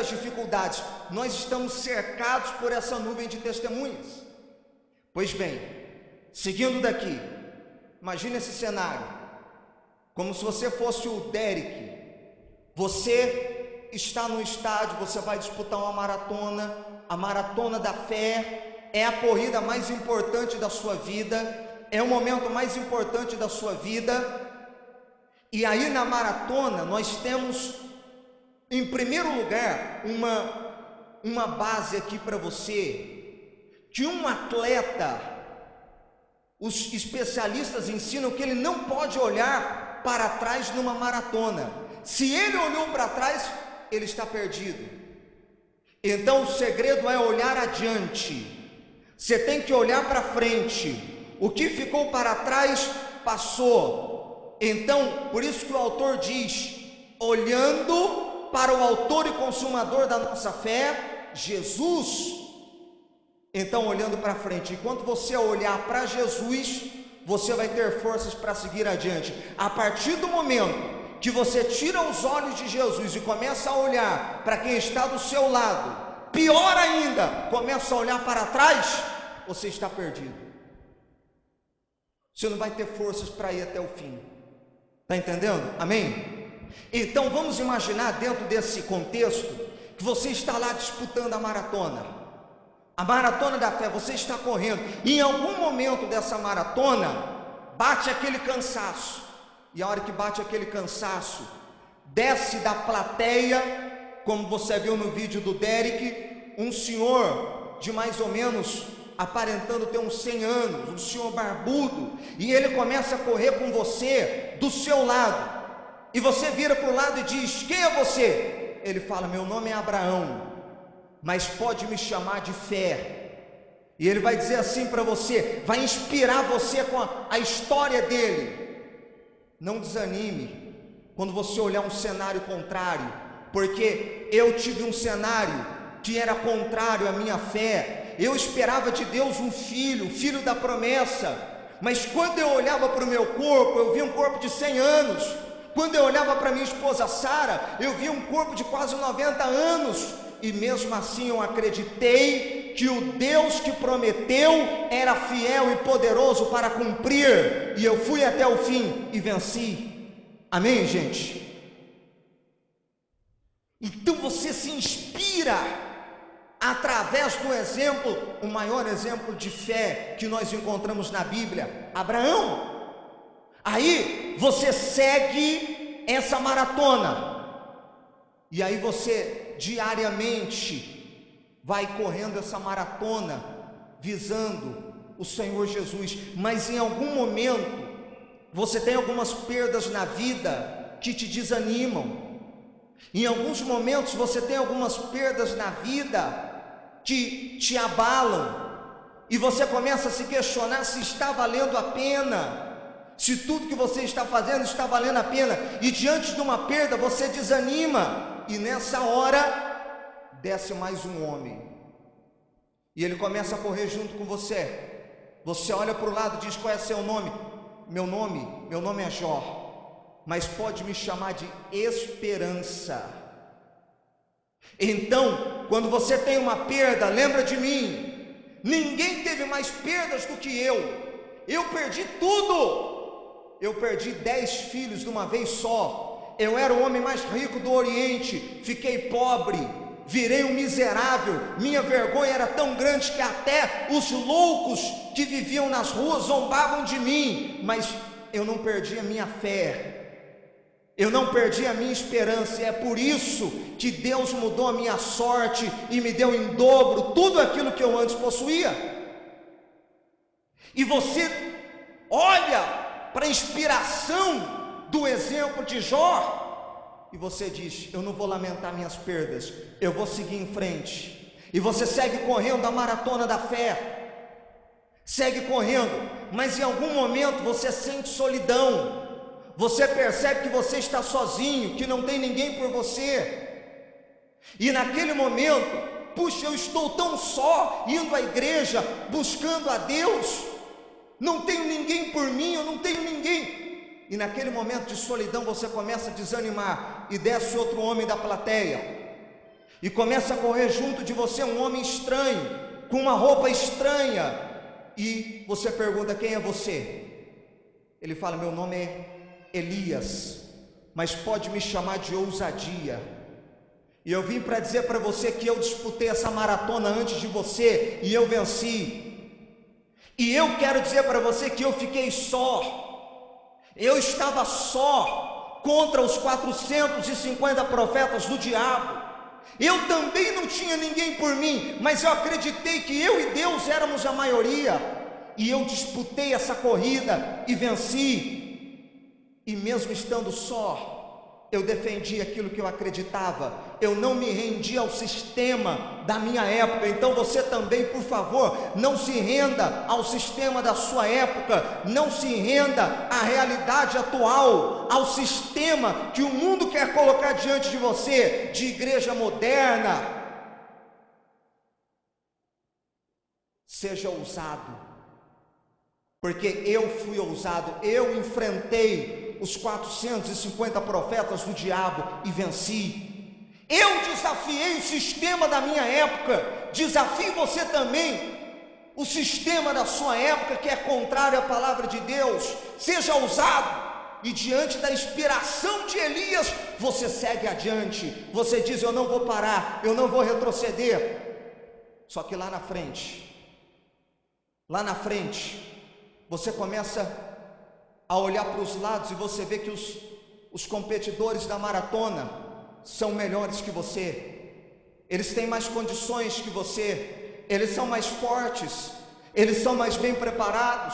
das dificuldades, nós estamos cercados por essa nuvem de testemunhas. Pois bem, seguindo daqui, imagine esse cenário, como se você fosse o Derek. Você está no estádio, você vai disputar uma maratona, a maratona da fé, é a corrida mais importante da sua vida, é o momento mais importante da sua vida. E aí na maratona nós temos, em primeiro lugar, uma base aqui para você, que um atleta, os especialistas ensinam que ele não pode olhar para trás numa maratona. Se ele olhou para trás, ele está perdido. Então o segredo é olhar adiante. Você tem que olhar para frente. O que ficou para trás, passou. Então, por isso que o autor diz, olhando para o autor e consumador da nossa fé, Jesus. Então, olhando para frente, enquanto você olhar para Jesus, você vai ter forças para seguir adiante. A partir do momento que você tira os olhos de Jesus e começa a olhar para quem está do seu lado, pior ainda, começa a olhar para trás, você está perdido. Você não vai ter forças para ir até o fim. Está entendendo? Amém? Então vamos imaginar dentro desse contexto que você está lá disputando a maratona da fé, você está correndo, e em algum momento dessa maratona bate aquele cansaço, e a hora que bate aquele cansaço, desce da plateia, como você viu no vídeo do Derek, um senhor de mais ou menos aparentando ter uns 100 anos, um senhor barbudo, e ele começa a correr com você do seu lado, e você vira para o lado e diz, quem é você? Ele fala, meu nome é Abraão, mas pode me chamar de fé. E ele vai dizer assim para você, vai inspirar você com a história dele. Não desanime quando você olhar um cenário contrário, porque eu tive um cenário que era contrário à minha fé. Eu esperava de Deus um filho, filho da promessa, mas quando eu olhava para o meu corpo, eu via um corpo de 100 anos. Quando eu olhava para minha esposa Sara, eu via um corpo de quase 90 anos, e mesmo assim eu acreditei que o Deus que prometeu era fiel e poderoso para cumprir, e eu fui até o fim e venci. Amém, gente? Então você se inspira através do exemplo, o maior exemplo de fé que nós encontramos na Bíblia, Abraão. Aí você segue essa maratona, e aí você diariamente vai correndo essa maratona, visando o Senhor Jesus, mas em algum momento, você tem algumas perdas na vida que te desanimam. Em alguns momentos você tem algumas perdas na vida que te abalam, e você começa a se questionar se está valendo a pena, se tudo que você está fazendo está valendo a pena, e diante de uma perda você desanima, e nessa hora desce mais um homem, e ele começa a correr junto com você. Você olha para o lado e diz, qual é seu nome? Meu nome é Jó, mas pode me chamar de Esperança. Então, quando você tem uma perda, lembra de mim. Ninguém teve mais perdas do que eu perdi tudo. Eu perdi 10 filhos de uma vez só. Eu era o homem mais rico do Oriente, fiquei pobre, virei um miserável. Minha vergonha era tão grande que até os loucos que viviam nas ruas zombavam de mim, mas eu não perdi a minha fé, eu não perdi a minha esperança, e é por isso que Deus mudou a minha sorte e me deu em dobro tudo aquilo que eu antes possuía. E você olha para a inspiração do exemplo de Jó, e você diz, eu não vou lamentar minhas perdas, eu vou seguir em frente. E você segue correndo a maratona da fé, segue correndo, mas em algum momento você sente solidão, você percebe que você está sozinho, que não tem ninguém por você, e naquele momento, puxa, eu estou tão só, indo à igreja, buscando a Deus, não tenho ninguém por mim, eu não tenho ninguém, e naquele momento de solidão você começa a desanimar, e desce outro homem da plateia, e começa a correr junto de você um homem estranho, com uma roupa estranha, e você pergunta: quem é você? Ele fala: meu nome é Elias, mas pode me chamar de ousadia. E eu vim para dizer para você que eu disputei essa maratona antes de você e eu venci. E eu quero dizer para você que eu fiquei só. Eu estava só contra os 450 profetas do diabo. Eu também não tinha ninguém por mim, mas eu acreditei que eu e Deus éramos a maioria. E eu disputei essa corrida e venci. E mesmo estando só, eu defendi aquilo que eu acreditava. Eu não me rendi ao sistema da minha época. Então você também, por favor, não se renda ao sistema da sua época. Não se renda à realidade atual, ao sistema que o mundo quer colocar diante de você, de igreja moderna. Seja ousado, porque eu fui ousado. Eu enfrentei os 450 profetas do diabo e venci. Eu desafiei o sistema da minha época. Desafie você também o sistema da sua época, que é contrário à palavra de Deus. Seja ousado, e diante da inspiração de Elias, você segue adiante. Você diz: eu não vou parar, eu não vou retroceder. Só que lá na frente, você começa a olhar para os lados e você vê que os competidores da maratona são melhores que você. Eles têm mais condições que você, eles são mais fortes, eles são mais bem preparados.